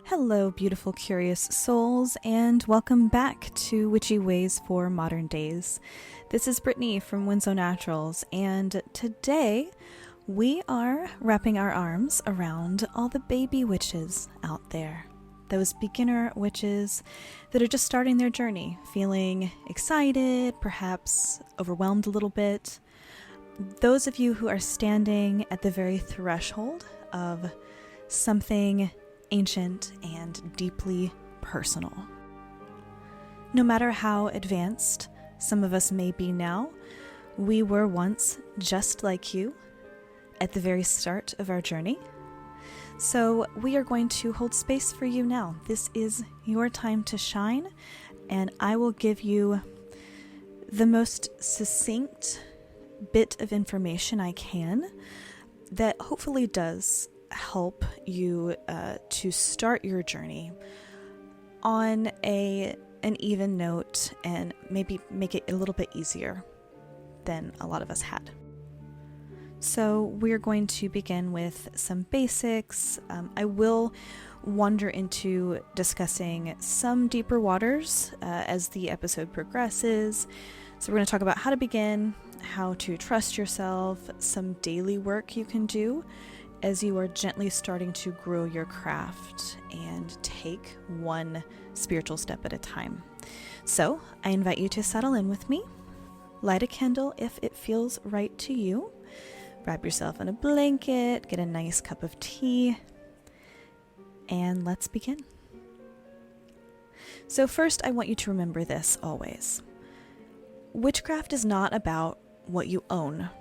Hello, beautiful, curious souls, and welcome back to Witchy Ways for Modern Days. This is Brittany from Winslow Naturals, and today we are wrapping our arms around all the baby witches out there. Those beginner witches that are just starting their journey, feeling excited, perhaps overwhelmed a little bit. Those of you who are standing at the very threshold of something ancient and deeply personal. No matter how advanced some of us may be now, we were once just like you at the very start of our journey. So we are going to hold space for you now. This is your time to shine, and I will give you the most succinct bit of information I can that hopefully does help you to start your journey on an even note and maybe make it a little bit easier than a lot of us had. So we're going to begin with some basics. I will wander into discussing some deeper waters as the episode progresses. So we're going to talk about how to begin, how to trust yourself, some daily work you can do as you are gently starting to grow your craft and take one spiritual step at a time. So I invite you to settle in with me, light a candle if it feels right to you, wrap yourself in a blanket, get a nice cup of tea, and let's begin. So first, I want you to remember this always. Witchcraft is not about what you own.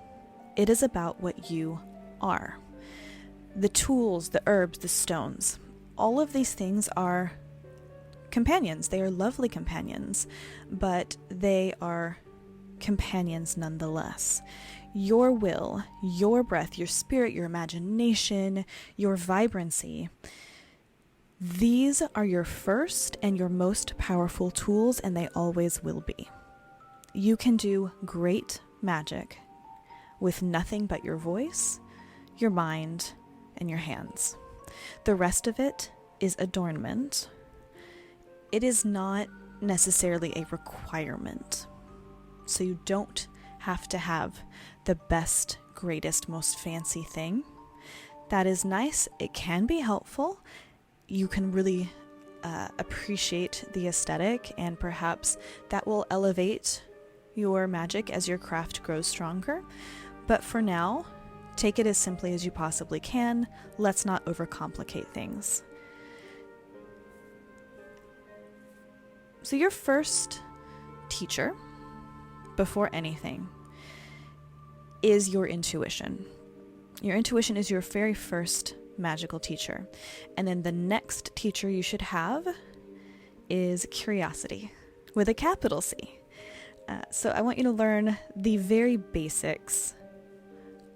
It is about what you are. The tools, the herbs, the stones, all of these things are companions. They are lovely companions, but they are companions nonetheless. Your will, your breath, your spirit, your imagination, your vibrancy, these are your first and your most powerful tools, and they always will be. You can do great magic with nothing but your voice, your mind, and your hands. The rest of it is adornment. It is not necessarily a requirement. So you don't have to have the best, greatest, most fancy thing. That is nice. It can be helpful. You can really appreciate the aesthetic, and perhaps that will elevate your magic as your craft grows stronger. But for now, take it as simply as you possibly can. Let's not overcomplicate things. So your first teacher, before anything, is your intuition. Your intuition is your very first magical teacher. And then the next teacher you should have is curiosity, with a capital C. So I want you to learn the very basics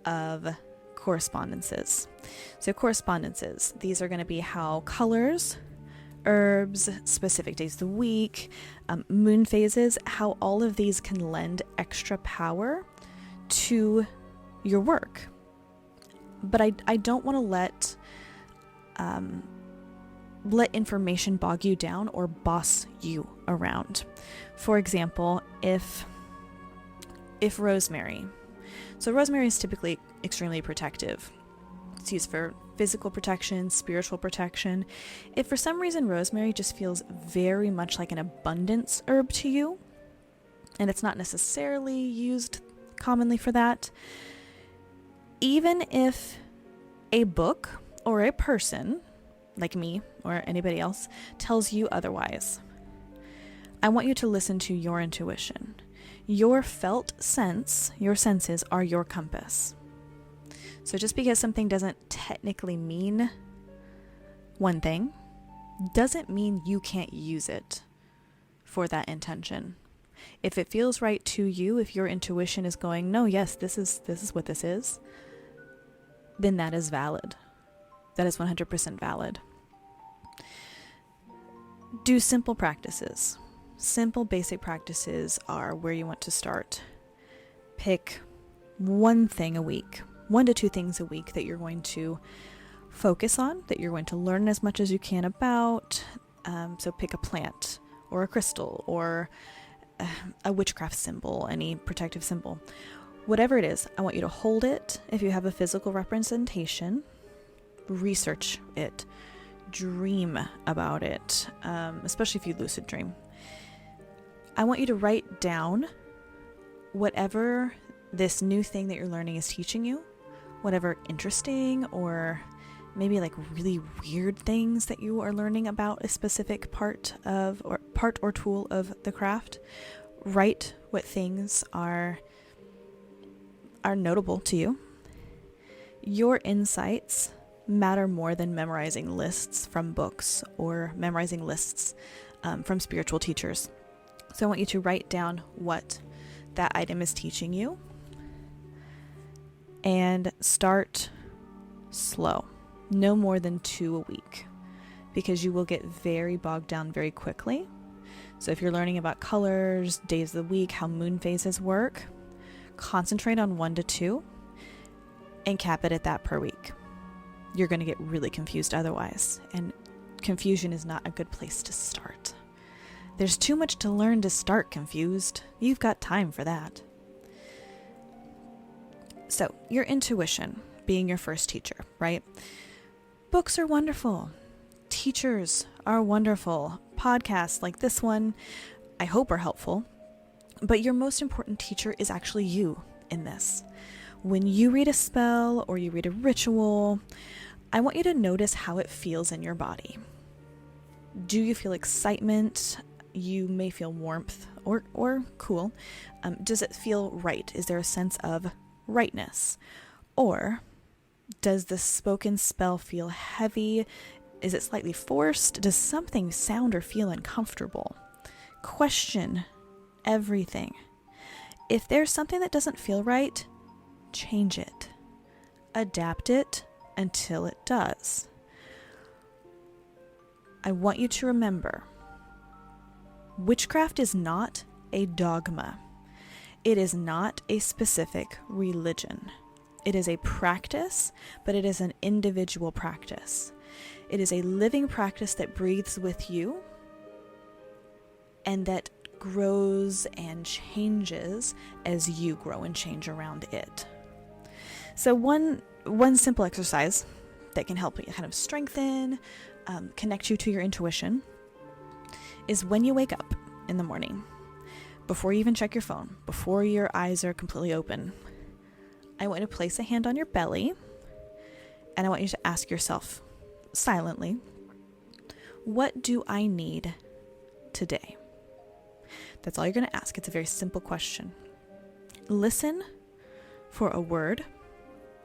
of correspondences. So correspondences, these are going to be how colors, herbs, specific days of the week, moon phases, how all of these can lend extra power to your work. But I don't want to let information bog you down or boss you around. For example, if rosemary. So rosemary is typically extremely protective. It's used for physical protection, spiritual protection. If for some reason rosemary just feels very much like an abundance herb to you, and it's not necessarily used commonly for that, even if a book or a person, like me or anybody else, tells you otherwise, I want you to listen to your intuition. Your felt sense, your senses are your compass. So just because something doesn't technically mean one thing, doesn't mean you can't use it for that intention. If it feels right to you, if your intuition is going, no, yes, this is what this is, then that is valid. That is 100% valid. Do simple practices. Simple, basic practices are where you want to start. Pick one thing a week, 1 to 2 things a week that you're going to focus on, that you're going to learn as much as you can about. So pick a plant or a crystal or a witchcraft symbol, any protective symbol. Whatever it is, I want you to hold it. If you have a physical representation, research it, dream about it, especially if you lucid dream. I want you to write down whatever this new thing that you're learning is teaching you, whatever interesting or maybe like really weird things that you are learning about a specific part or tool of the craft. Write what things are notable to you. Your insights matter more than memorizing lists from books or memorizing lists from spiritual teachers. So I want you to write down what that item is teaching you and start slow. No more than 2 a week, because you will get very bogged down very quickly. So if you're learning about colors, days of the week, how moon phases work, concentrate on 1 to 2 and cap it at that per week. You're going to get really confused otherwise, and confusion is not a good place to start. There's too much to learn to start confused. You've got time for that. So your intuition being your first teacher, right? Books are wonderful. Teachers are wonderful. Podcasts like this one, I hope, are helpful. But your most important teacher is actually you in this. When you read a spell or you read a ritual, I want you to notice how it feels in your body. Do you feel excitement? You may feel warmth or cool. Does it feel right? Is there a sense of rightness? Or does the spoken spell feel heavy? Is it slightly forced? Does something sound or feel uncomfortable? Question everything. If there's something that doesn't feel right, change it. Adapt it until it does. I want you to remember, witchcraft is not a dogma. It is not a specific religion. It is a practice, but it is an individual practice. It is a living practice that breathes with you and that grows and changes as you grow and change around it. So one simple exercise that can help you kind of strengthen, connect you to your intuition is when you wake up in the morning, before you even check your phone, before your eyes are completely open, I want you to place a hand on your belly, and I want you to ask yourself silently, what do I need today? That's all you're going to ask. It's a very simple question. Listen for a word,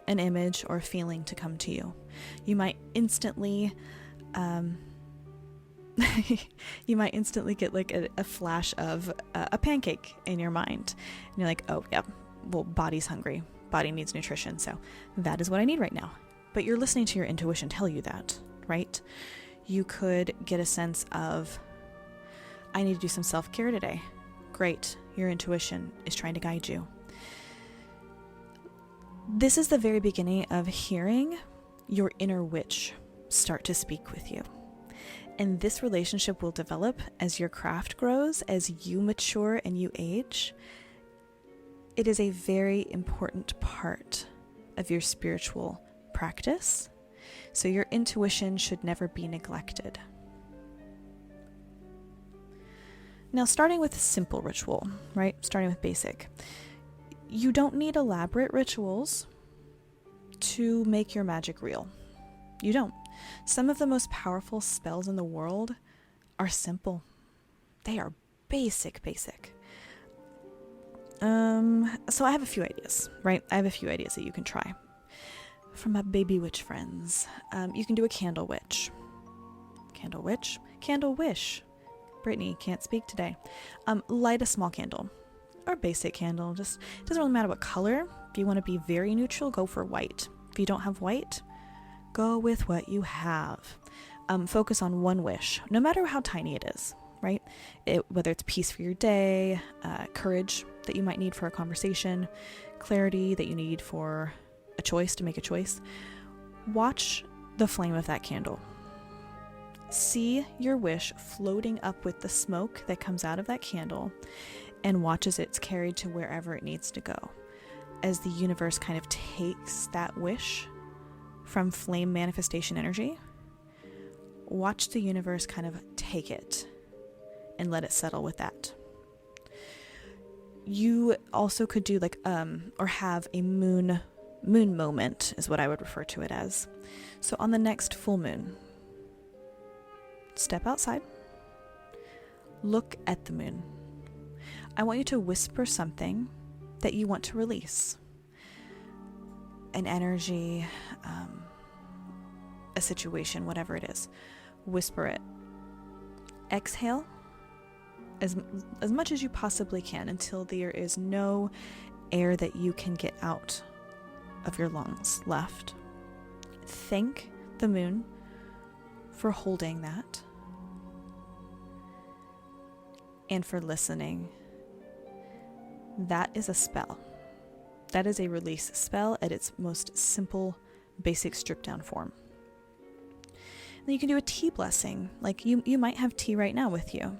an image, or a feeling to come to you. You might instantly get like a flash of a pancake in your mind. And you're like, oh, yeah, well, body's hungry. Body needs nutrition. So that is what I need right now. But you're listening to your intuition tell you that, right? You could get a sense of, I need to do some self-care today. Great. Your intuition is trying to guide you. This is the very beginning of hearing your inner witch start to speak with you. And this relationship will develop as your craft grows, as you mature and you age. It is a very important part of your spiritual practice. So your intuition should never be neglected. Now, starting with a simple ritual, right? Starting with basic. You don't need elaborate rituals to make your magic real. You don't. Some of the most powerful spells in the world are simple. They are basic. So I have a few ideas, right? I have a few ideas that you can try. From my baby witch friends, you can do a candle witch. Candle wish. Brittany can't speak today. Light a small candle or basic candle. Just it doesn't really matter what color. If you want to be very neutral, go for white. If you don't have white, go with what you have. Focus on one wish, no matter how tiny it is, right? Whether it's peace for your day, courage that you might need for a conversation, clarity that you need for a choice, to make a choice. Watch the flame of that candle. See your wish floating up with the smoke that comes out of that candle, and watch as it's carried to wherever it needs to go. As the universe kind of takes that wish from flame manifestation energy, watch the universe kind of take it and let it settle with that. You also could do or have a moon moment is what I would refer to it as. So on the next full moon, step outside, look at the moon. I want you to whisper something that you want to release. An energy, a situation, whatever it is. Whisper it. Exhale as much as you possibly can until there is no air that you can get out of your lungs left. Thank the moon for holding that and for listening. That is a spell. That is a release spell at its most simple, basic, stripped down form. Then you can do a tea blessing. Like you might have tea right now with you.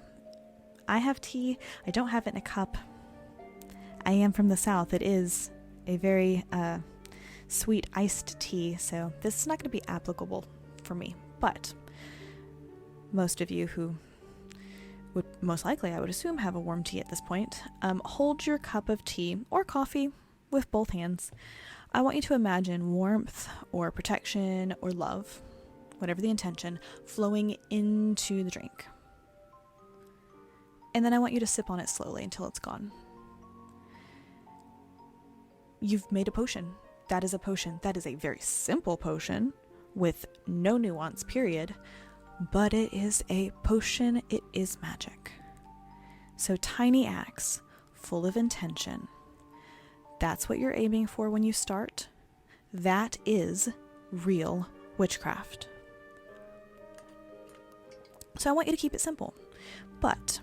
I have tea. I don't have it in a cup. I am from the South. It is a very sweet iced tea, so this is not going to be applicable for me. But most of you who would most likely, I would assume, have a warm tea at this point, hold your cup of tea or coffee with both hands. I want you to imagine warmth or protection or love, whatever the intention, flowing into the drink. And then I want you to sip on it slowly until it's gone. You've made a potion. That is a potion. That is a very simple potion with no nuance, period. But it is a potion. It is magic. So tiny acts, full of intention. That's what you're aiming for when you start. That is real witchcraft. So I want you to keep it simple, but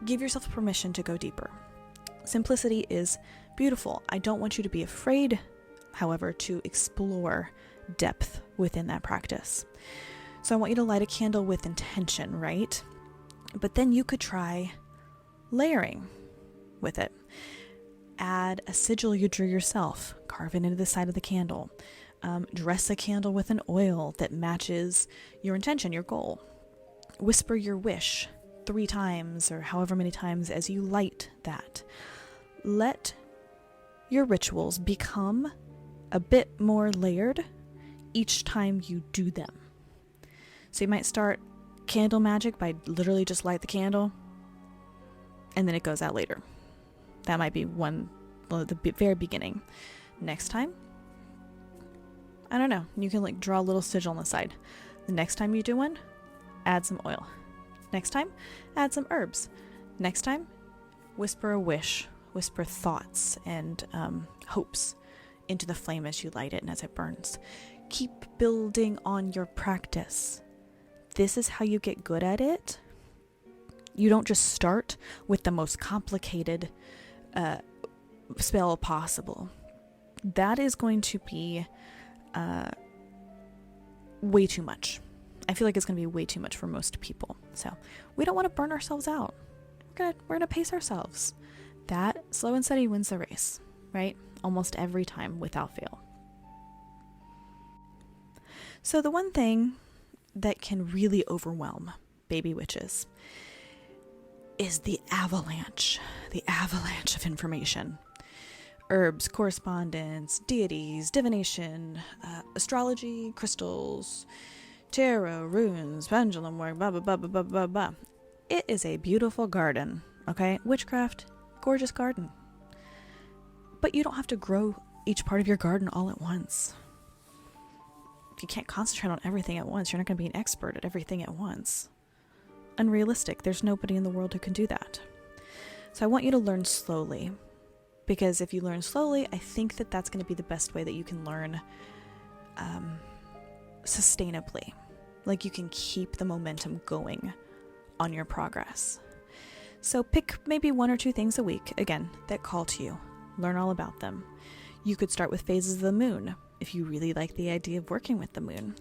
give yourself permission to go deeper. Simplicity is beautiful. I don't want you to be afraid, however, to explore depth within that practice. So I want you to light a candle with intention, right? But then you could try layering with it. Add a sigil you drew yourself, carve it into the side of the candle. Dress a candle with an oil that matches your intention, your goal. Whisper your wish 3 times or however many times as you light that. Let your rituals become a bit more layered each time you do them. So you might start candle magic by literally just light the candle and then it goes out later. That might be the very beginning. Next time, I don't know, you can draw a little sigil on the side. The next time you do one, add some oil. Next time, add some herbs. Next time, whisper a wish, whisper thoughts and hopes into the flame as you light it and as it burns. Keep building on your practice. This is how you get good at it. You don't just start with the most complicated spell possible. That is going to be way too much. I feel like it's going to be way too much for most people. So we don't want to burn ourselves out. We're gonna pace ourselves. That slow and steady wins the race, right? Almost every time without fail. So the one thing that can really overwhelm baby witches is the avalanche of information. Herbs, correspondence, deities, divination, astrology, crystals, tarot, runes, pendulum work, blah, blah, blah, blah, blah, blah, blah. It is a beautiful garden, okay? Witchcraft, gorgeous garden. But you don't have to grow each part of your garden all at once. If you can't concentrate on everything at once, you're not going to be an expert at everything at once. Unrealistic. There's nobody in the world who can do that. So I want you to learn slowly. Because if you learn slowly, I think that that's going to be the best way that you can learn sustainably. Like you can keep the momentum going on your progress. So pick maybe 1 or 2 things a week, again, that call to you. Learn all about them. You could start with phases of the moon if you really like the idea of working with the moon.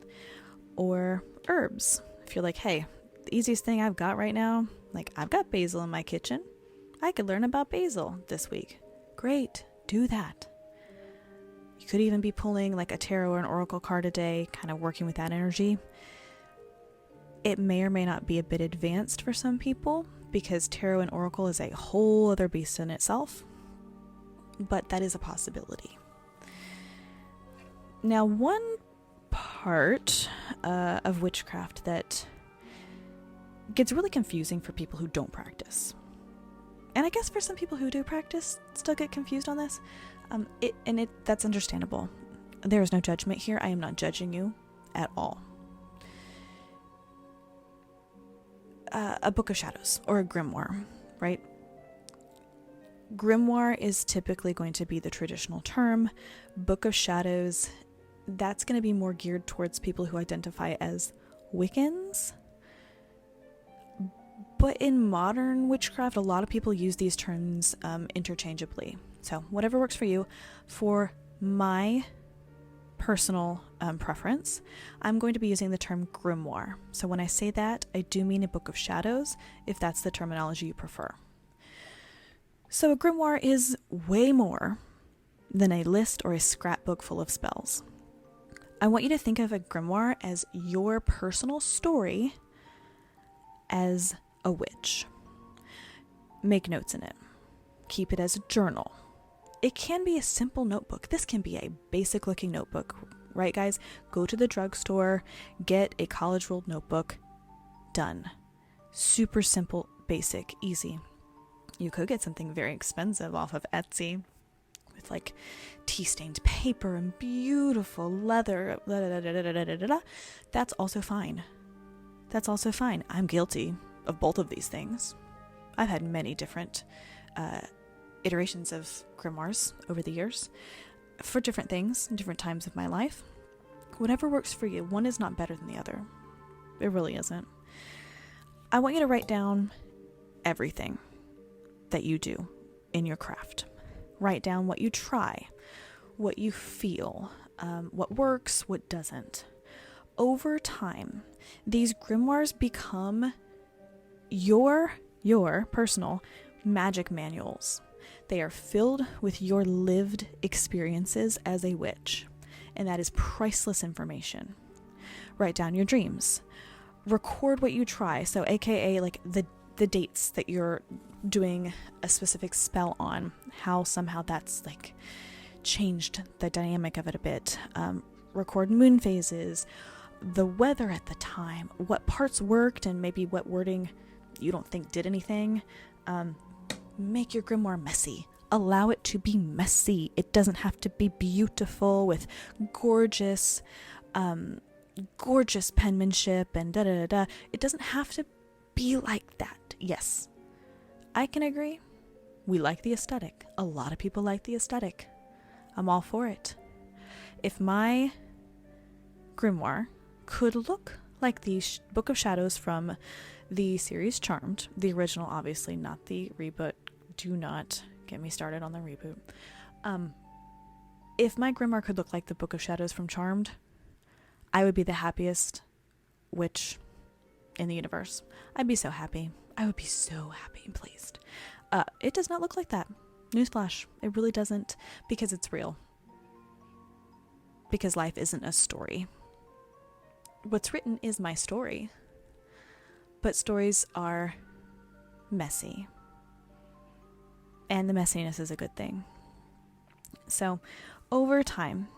Or herbs. If you're like, hey, the easiest thing I've got right now, like I've got basil in my kitchen. I could learn about basil this week. Great, do that. You could even be pulling like a tarot or an oracle card a day, kind of working with that energy. It may or may not be a bit advanced for some people because tarot and oracle is a whole other beast in itself, but that is a possibility. Now, one part of witchcraft that gets really confusing for people who don't practice, and I guess for some people who do practice still get confused on this, that's understandable. There is no judgment here. I am not judging you at all. A book of shadows or a grimoire, right? Grimoire is typically going to be the traditional term. Book of shadows, that's going to be more geared towards people who identify as Wiccans. But in modern witchcraft, a lot of people use these terms interchangeably. So whatever works for you. For my personal preference, I'm going to be using the term grimoire. So when I say that, I do mean a book of shadows, if that's the terminology you prefer. So a grimoire is way more than a list or a scrapbook full of spells. I want you to think of a grimoire as your personal story as a witch. Make notes in it. Keep it as a journal. It can be a simple notebook. This can be a basic looking notebook, right guys? Go to the drugstore, get a college ruled notebook, done. Super simple, basic, easy. You could get something very expensive off of Etsy with like tea stained paper and beautiful leather. That's also fine. That's also fine. I'm guilty of both of these things. I've had many different iterations of grimoires over the years for different things in different times of my life. Whatever works for you. One is not better than the other. It really isn't. I want you to write down everything that you do in your craft. Write down what you try, what you feel, what works, what doesn't. Over time, these grimoires become your personal magic manuals. They are filled with your lived experiences as a witch, and that is priceless information. Write down your dreams. Record what you try, so aka like the dates that you're doing a specific spell on, how somehow that's like changed the dynamic of it a bit. Record moon phases, the weather at the time, what parts worked and maybe what wording you don't think did anything. Make your grimoire messy. Allow it to be messy. It doesn't have to be beautiful with gorgeous penmanship and da-da-da-da. It doesn't have to be like that. Yes, I can agree. We like the aesthetic. A lot of people like the aesthetic. I'm all for it. If my grimoire could look like the Book of Shadows from the series Charmed, the original, obviously, not the reboot. Do not get me started on the reboot. If my grimoire could look like the Book of Shadows from Charmed, I would be the happiest witch in the universe. I'd be so happy. I would be so happy and pleased. It does not look like that. Newsflash. It really doesn't, because it's real. Because life isn't a story. What's written is my story. But stories are messy. And the messiness is a good thing. So, over time,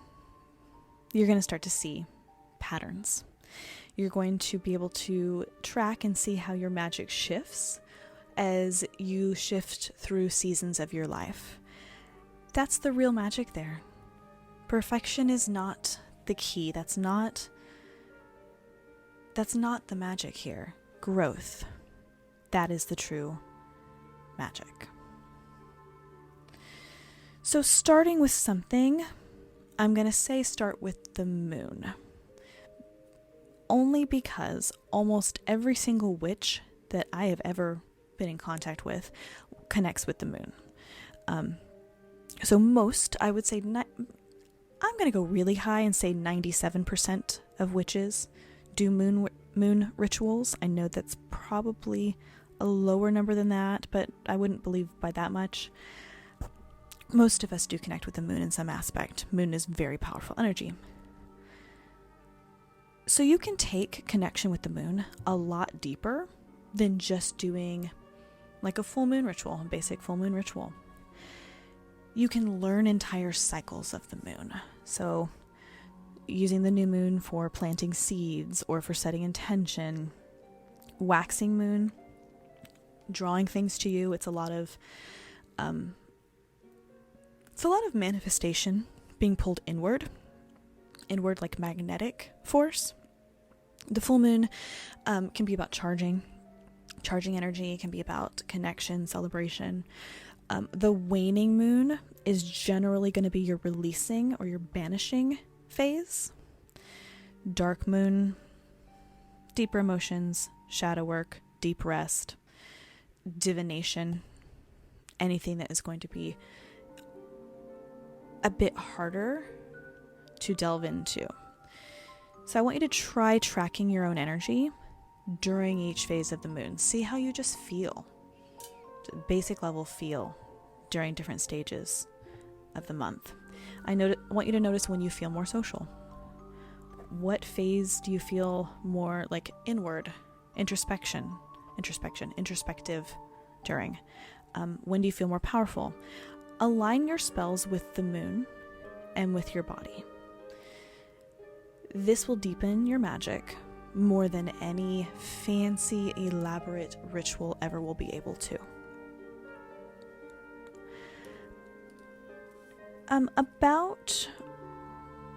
you're going to start to see patterns. You're going to be able to track and see how your magic shifts as you shift through seasons of your life. That's the real magic there. Perfection is not the key. That's not the magic here. Growth. That is the true magic. So starting with something, I'm going to say start with the moon. Only because almost every single witch that I have ever been in contact with connects with the moon. So most, I would say, I'm going to go really high and say 97% of witches do moon rituals. I know that's probably a lower number than that, but I wouldn't believe by that much. Most of us do connect with the moon in some aspect. Moon is very powerful energy. So you can take connection with the moon a lot deeper than just doing like a full moon ritual, a basic full moon ritual. You can learn entire cycles of the moon. So using the new moon for planting seeds or for setting intention, waxing moon, drawing things to you. It's a lot of manifestation being pulled inward like magnetic force. The full moon can be about charging energy. It can be about connection, celebration. The waning moon is generally going to be your releasing or your banishing phase. Dark moon, deeper emotions, shadow work, deep rest, divination, anything that is going to be a bit harder to delve into. So I want you to try tracking your own energy during each phase of the moon. See how you just feel, basic level feel during different stages of the month. I want you to notice when you feel more social. What phase do you feel more like inward, introspective during? When do you feel more powerful? Align your spells with the moon and with your body. This will deepen your magic more than any fancy, elaborate ritual ever will be able to. About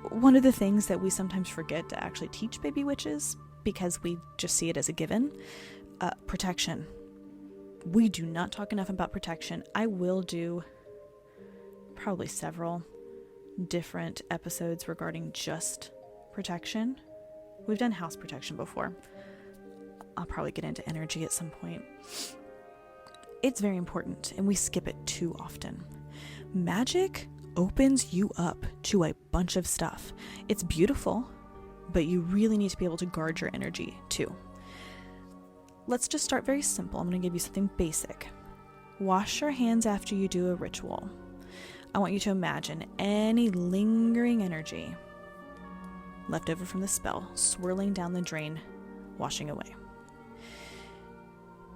one of the things that we sometimes forget to actually teach baby witches because we just see it as a given, protection. We do not talk enough about protection. I will do probably several different episodes regarding just protection. We've done house protection before. I'll probably get into energy at some point. It's very important, and we skip it too often. Magic opens you up to a bunch of stuff. It's beautiful, but you really need to be able to guard your energy too. Let's just start very simple. I'm going to give you something basic. Wash your hands after you do a ritual. I want you to imagine any lingering energy left over from the spell swirling down the drain, washing away.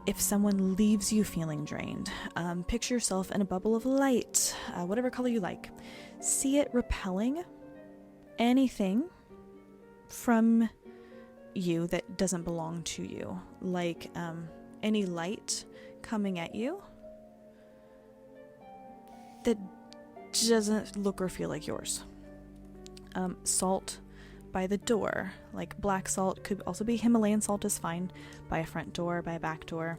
If someone leaves you feeling drained, picture yourself in a bubble of light, whatever color you like. See it repelling anything from you that doesn't belong to you, like any light coming at you that doesn't look or feel like yours. Salt by the door, like black salt, could also be Himalayan salt is fine, by a front door, by a back door.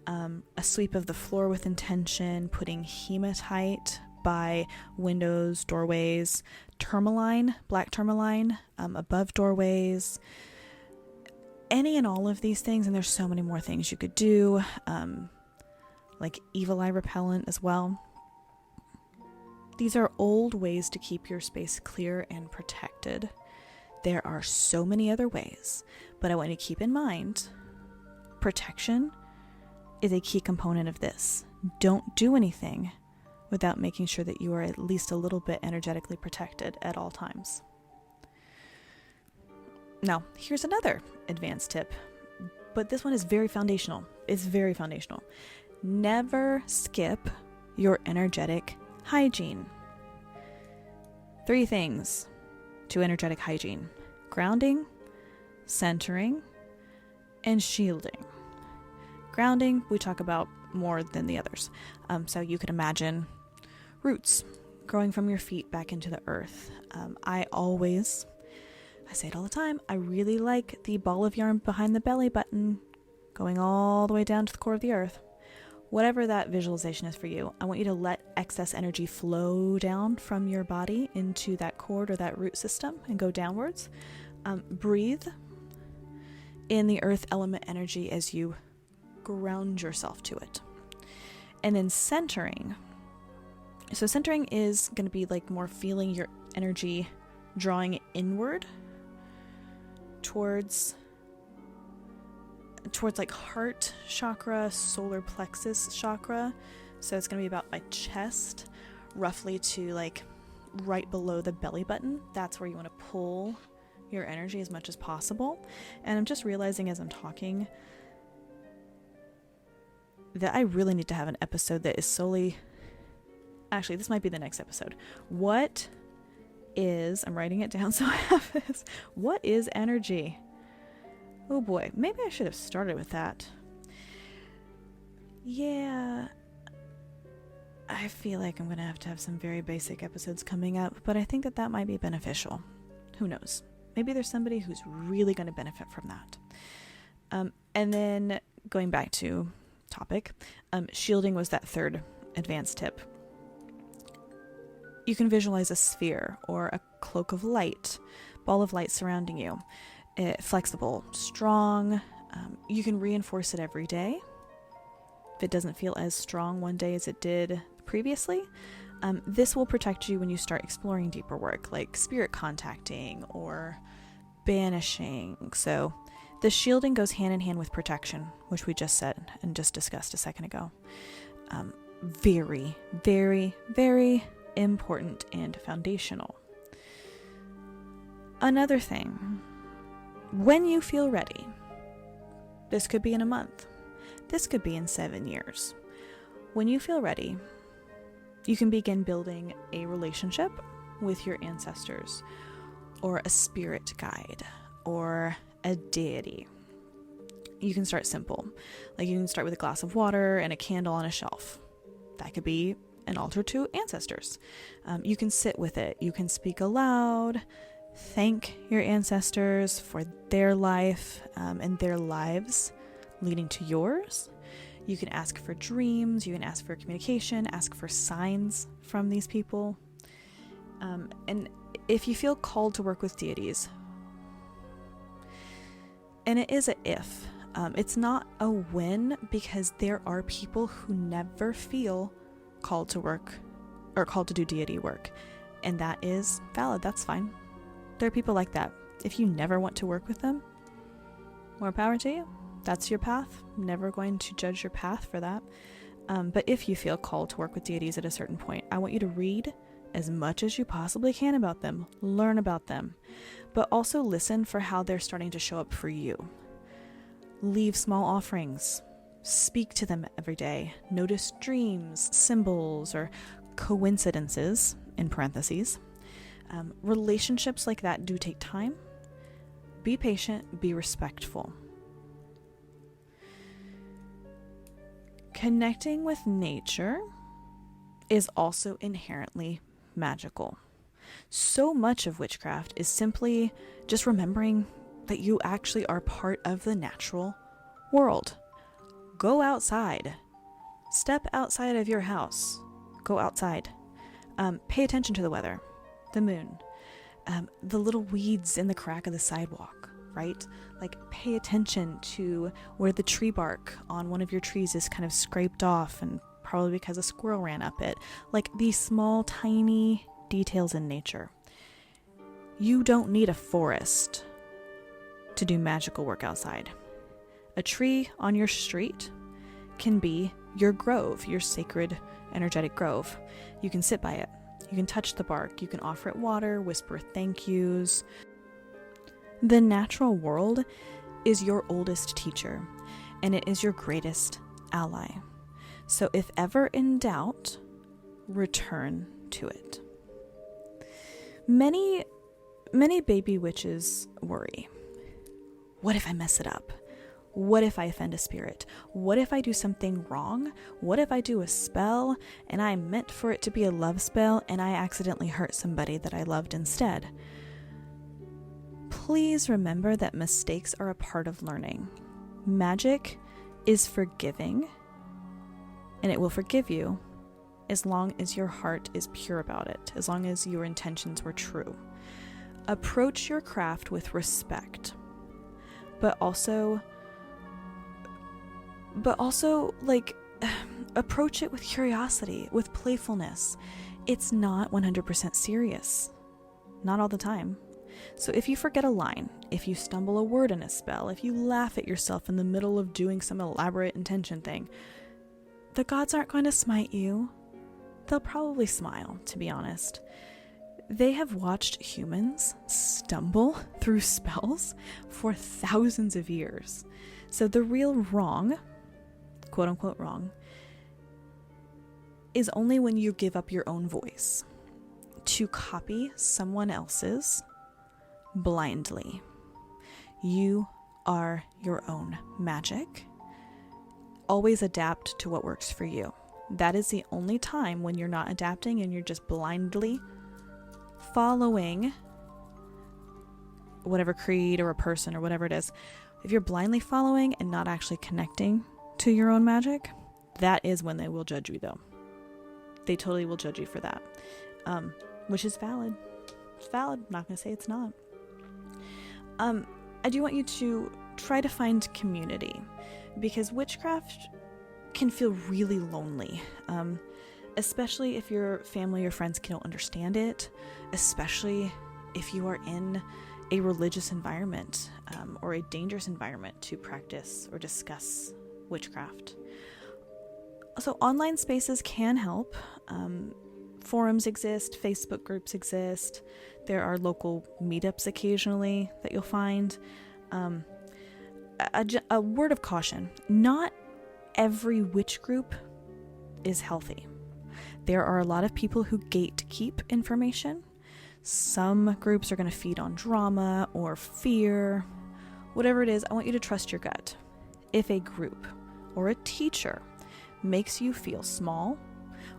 A sweep of the floor with intention, putting hematite by windows, doorways, tourmaline, black tourmaline, above doorways, any and all of these things. And there's so many more things you could do, like evil eye repellent as well. These are old ways to keep your space clear and protected. There are so many other ways, but I want you to keep in mind, protection is a key component of this. Don't do anything without making sure that you are at least a little bit energetically protected at all times. Now, here's another advanced tip, but this one is very foundational. It's very foundational. Never skip your energetic hygiene. 3 things to energetic hygiene: grounding, centering, and shielding. Grounding, we talk about more than the others. So you could imagine roots growing from your feet back into the earth. I say it all the time, I really like the ball of yarn behind the belly button going all the way down to the core of the earth. Whatever that visualization is for you, I want you to let excess energy flow down from your body into that cord or that root system and go downwards. Breathe in the earth element energy as you ground yourself to it. And then centering. So centering is going to be like more feeling your energy drawing inward towards like heart chakra, solar plexus chakra. So it's going to be about my chest, roughly to like right below the belly button. That's where you want to pull your energy as much as possible. And I'm just realizing as I'm talking that I really need to have an episode that is solely, actually this might be the next episode. I'm writing it down so I have this. What is energy? Oh boy, maybe I should have started with that. Yeah, I feel like I'm going to have some very basic episodes coming up, but I think that might be beneficial. Who knows? Maybe there's somebody who's really going to benefit from that. And then going back to topic, shielding was that third advanced tip. You can visualize a sphere or a cloak of light, ball of light surrounding you. Flexible, strong. You can reinforce it every day. If it doesn't feel as strong one day as it did previously, this will protect you when you start exploring deeper work like spirit contacting or banishing. So the shielding goes hand in hand with protection, which we just said and just discussed a second ago. Very, very, very important and foundational. Another thing, when you feel ready, this could be in a month, this could be in 7 years. When you feel ready, you can begin building a relationship with your ancestors or a spirit guide or a deity. You can start simple. Like you can start with a glass of water and a candle on a shelf. That could be an altar to ancestors. You can sit with it. You can speak aloud. Thank your ancestors for their life and their lives leading to yours. You can ask for dreams. You can ask for communication. Ask for signs from these people. And if you feel called to work with deities, and it is a if, it's not a when, because there are people who never feel called to work or called to do deity work, and that is valid. That's fine. There are people like that. If you never want to work with them, more power to you. That's your path. I'm never going to judge your path for that. But if you feel called to work with deities at a certain point, I want you to read as much as you possibly can about them, learn about them, but also listen for how they're starting to show up for you. Leave small offerings. Speak to them every day. Notice dreams, symbols, or coincidences, in parentheses. Relationships like that do take time. Be patient, be respectful. Connecting with nature is also inherently magical. So much of witchcraft is simply just remembering that you actually are part of the natural world. Go outside. Step outside of your house. Go outside. Pay attention to the weather, the moon, the little weeds in the crack of the sidewalk, right? Like, pay attention to where the tree bark on one of your trees is kind of scraped off, and probably because a squirrel ran up it. Like, these small, tiny details in nature. You don't need a forest to do magical work outside. A tree on your street can be your grove, your sacred, energetic grove. You can sit by it. You can touch the bark. You can offer it water, whisper thank yous. The natural world is your oldest teacher, and it is your greatest ally. So if ever in doubt, return to it. Many baby witches worry. What if I mess it up? What if I offend a spirit? What if I do something wrong? What if I do a spell and I meant for it to be a love spell and I accidentally hurt somebody that I loved instead? Please remember that mistakes are a part of learning. Magic is forgiving, and it will forgive you as long as your heart is pure about it, as long as your intentions were true. Approach your craft with respect, but also like, approach it with curiosity, with playfulness. It's not 100% serious. Not all the time. So if you forget a line, if you stumble a word in a spell, if you laugh at yourself in the middle of doing some elaborate intention thing, the gods aren't going to smite you. They'll probably smile, to be honest. They have watched humans stumble through spells for thousands of years. So the real wrong, quote unquote wrong, is only when you give up your own voice to copy someone else's blindly. You are your own magic. Always adapt to what works for you. That is the only time when you're not adapting and you're just blindly following whatever creed or a person or whatever it is. If you're blindly following and not actually connecting to your own magic, that is when they will judge you, though. They totally will judge you for that, which is valid. It's valid. I'm not going to say it's not. I do want you to try to find community, because witchcraft can feel really lonely, especially if your family or friends can't understand it, especially if you are in a religious environment or a dangerous environment to practice or discuss witchcraft. So online spaces can help. Forums exist, Facebook groups exist. There are local meetups occasionally that you'll find. A word of caution: not every witch group is healthy. There are a lot of people who gatekeep information. Some groups are going to feed on drama or fear. Whatever it is, I want you to trust your gut. If a group or a teacher makes you feel small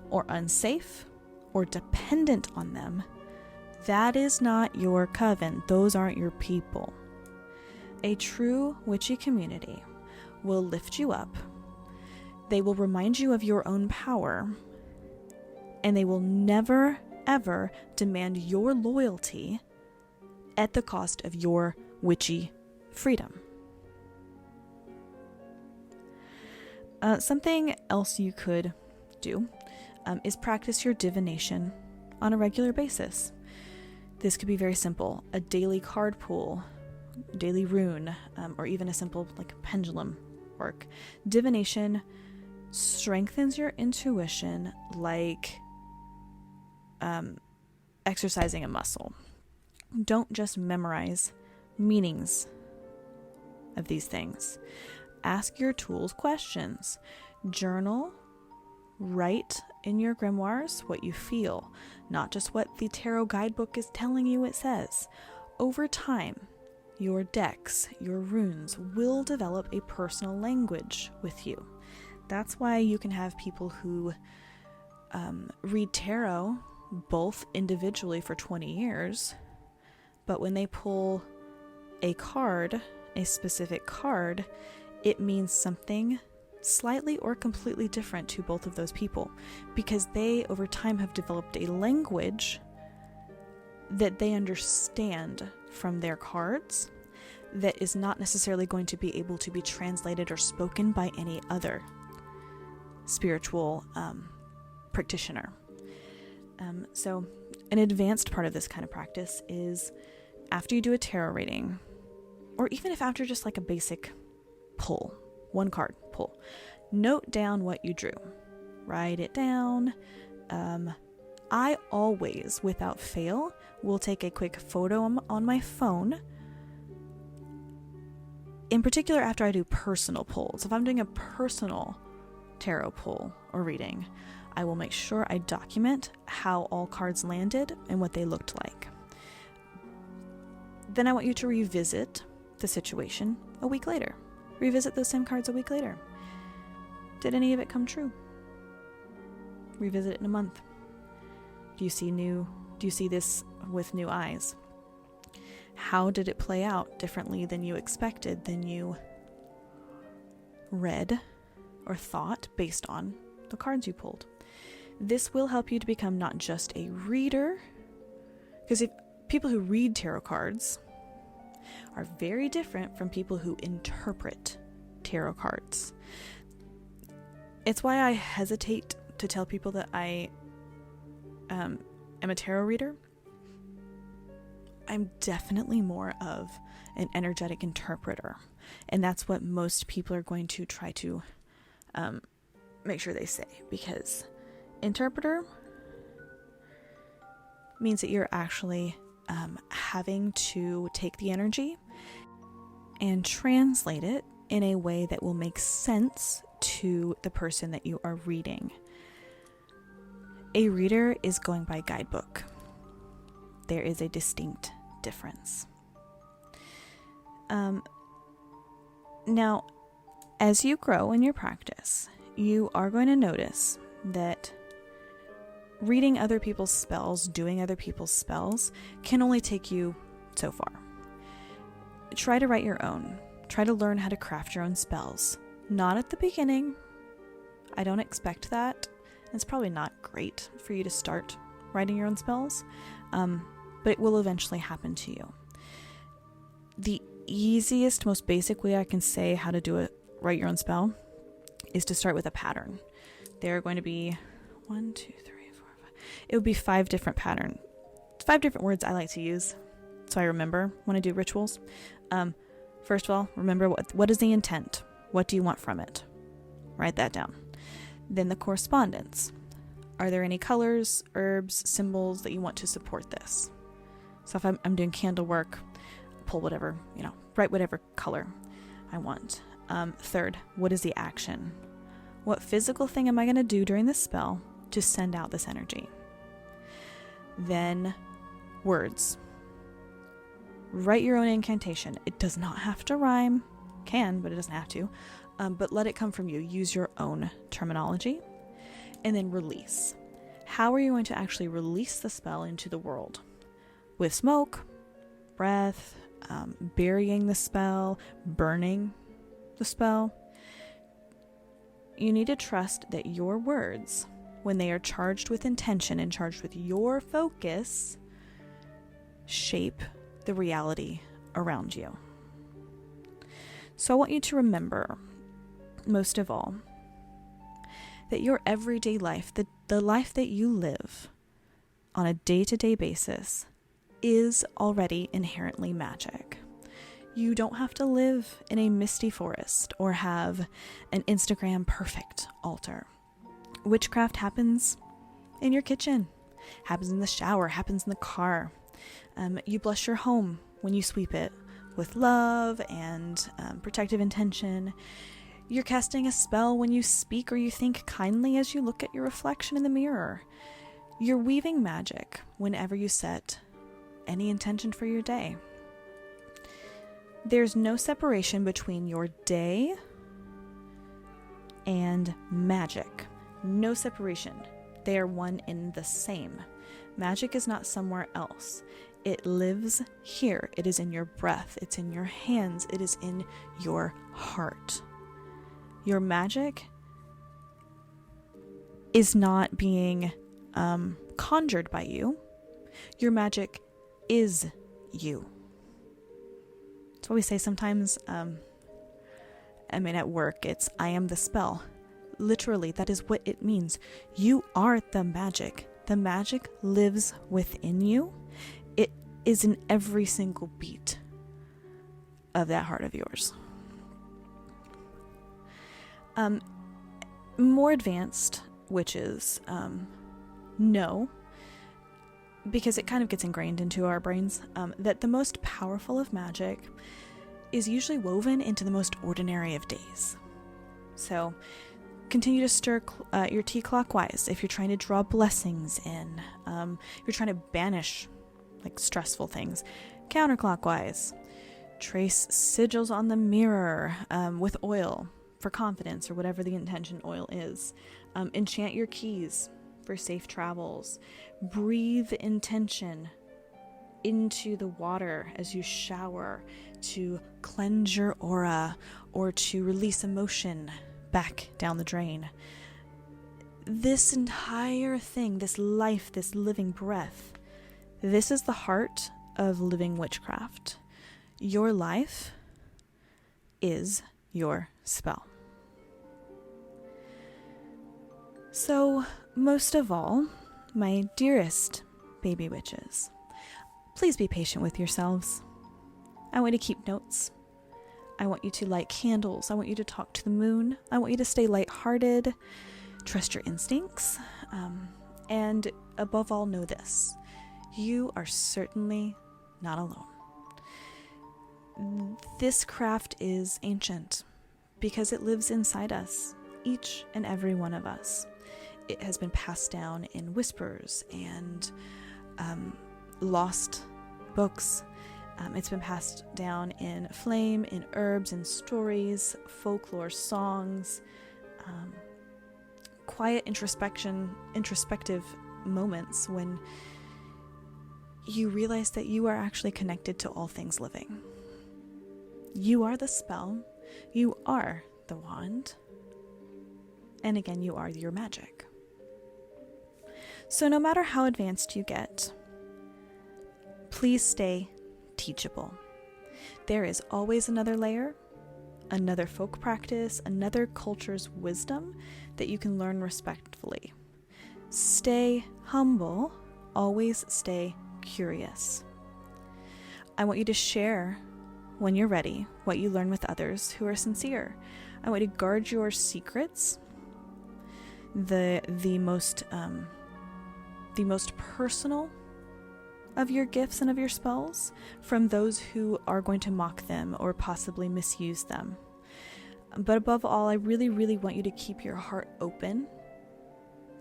or unsafe or dependent on them, that is not your coven. Those aren't your people. A true witchy community will lift you up. They will remind you of your own power, and they will never, ever demand your loyalty at the cost of your witchy freedom. Something else you could do is practice your divination on a regular basis. This could be very simple: a daily card pull, daily rune, or even a simple pendulum work. Divination strengthens your intuition like exercising a muscle. Don't just memorize meanings of these things. Ask your tools questions. Journal. Write in your grimoires what you feel, not just what the tarot guidebook is telling you it says. Over time, your decks, your runes will develop a personal language with you. That's why you can have people who read tarot both individually for 20 years, but when they pull a card, a specific card, it means something slightly or completely different to both of those people, because they over time have developed a language that they understand from their cards that is not necessarily going to be able to be translated or spoken by any other spiritual practitioner. So an advanced part of this kind of practice is after you do a tarot reading, or even if after just a basic pull, one card pull, note down what you drew. Write it down. I always, without fail, will take a quick photo on my phone. In particular, after I do personal pulls. If I'm doing a personal tarot pull or reading, I will make sure I document how all cards landed and what they looked like. Then I want you to revisit the situation a week later. Revisit those same cards a week later. Did any of it come true? Revisit it in a month. Do you see this with new eyes? How did it play out differently than you expected, than you read or thought based on the cards you pulled? This will help you to become not just a reader, because if people who read tarot cards are very different from people who interpret tarot cards. It's why I hesitate to tell people that I am a tarot reader. I'm definitely more of an energetic interpreter, and that's what most people are going to try to make sure they say, because interpreter means that you're actually having to take the energy and translate it in a way that will make sense to the person that you are reading. A reader is going by guidebook. There is a distinct difference. Now, as you grow in your practice, you are going to notice that reading other people's spells, doing other people's spells, can only take you so far. Try to write your own. Try to learn how to craft your own spells. Not at the beginning. I don't expect that. It's probably not great for you to start writing your own spells, but it will eventually happen to you. The easiest, most basic way I can say how to write your own spell is to start with a pattern. There are going to be 1, 2, 3, 4, 5. It would be 5 different patterns. 5 different words I like to use so I remember when I do rituals. First of all, remember what is the intent? What do you want from it? Write that down. Then the correspondence. Are there any colors, herbs, symbols that you want to support this? So if I'm doing candle work, pull whatever, write whatever color I want. Third, what is the action? What physical thing am I going to do during this spell to send out this energy? Then words. Write your own incantation. It does not have to rhyme. Can, but it doesn't have to. But let it come from you. Use your own terminology. And then release. How are you going to actually release the spell into the world? With smoke, breath, burying the spell, burning the spell. You need to trust that your words, when they are charged with intention and charged with your focus, shape the reality around you. So I want you to remember, most of all, that your everyday life, the life that you live on a day-to-day basis, is already inherently magic. You don't have to live in a misty forest or have an Instagram perfect altar. Witchcraft happens in your kitchen, happens in the shower, happens in the car. You bless your home when you sweep it with love and protective intention. You're casting a spell when you speak or you think kindly as you look at your reflection in the mirror. You're weaving magic whenever you set any intention for your day. There's no separation between your day and magic. No separation. They are one in the same. Magic is not somewhere else. It lives here. It is in your breath. It's in your hands. It is in your heart. Your magic is not being conjured by you. Your magic is you. That's what we say sometimes. At work, it's I am the spell. Literally, that is what it means. You are the magic. The magic lives within you. It is in every single beat of that heart of yours. More advanced witches know, because it kind of gets ingrained into our brains, that the most powerful of magic is usually woven into the most ordinary of days. So continue to stir your tea clockwise if you're trying to draw blessings in. You're trying to banish stressful things. Counterclockwise. Trace sigils on the mirror with oil for confidence or whatever the intention oil is. Enchant your keys for safe travels. Breathe intention into the water as you shower to cleanse your aura or to release emotion back down the drain. This entire thing, this life, this living breath, this is the heart of living witchcraft. Your life is your spell. So, most of all, my dearest baby witches, please be patient with yourselves. I want you to keep notes. I want you to light candles. I want you to talk to the moon. I want you to stay lighthearted, trust your instincts, and above all, know this: you are certainly not alone. This craft is ancient because it lives inside us, each and every one of us. It has been passed down in whispers and lost books. It's been passed down in flame, in herbs, in stories, folklore, songs, quiet introspective moments when you realize that you are actually connected to all things living. You are the spell, you are the wand, and again, you are your magic. So no matter how advanced you get, please stay teachable. There is always another layer, another folk practice, another culture's wisdom that you can learn respectfully. Stay humble, always stay curious. I want you to share, when you're ready, what you learn with others who are sincere. I want you to guard your secrets, the most personal of your gifts and of your spells, from those who are going to mock them or possibly misuse them. But above all, I really, really want you to keep your heart open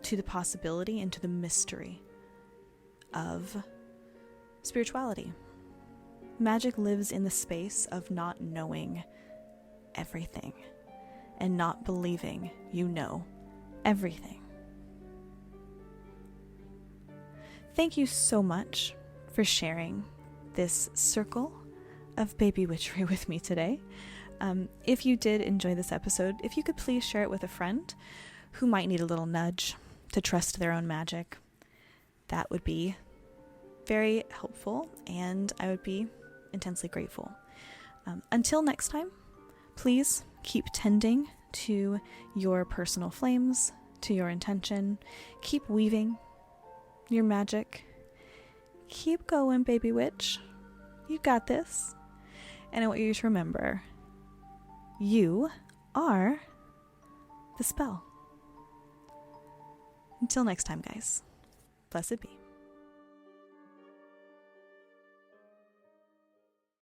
to the possibility and to the mystery of spirituality. Magic lives in the space of not knowing everything and not believing you know everything. Thank you so much for sharing this circle of baby witchery with me today. If you did enjoy this episode, if you could please share it with a friend who might need a little nudge to trust their own magic, that would be very helpful, and I would be intensely grateful. Until next time, please keep tending to your personal flames, to your intention. Keep weaving your magic. Keep going, baby witch. You got this. And I want you to remember, you are the spell. Until next time, guys. Blessed be.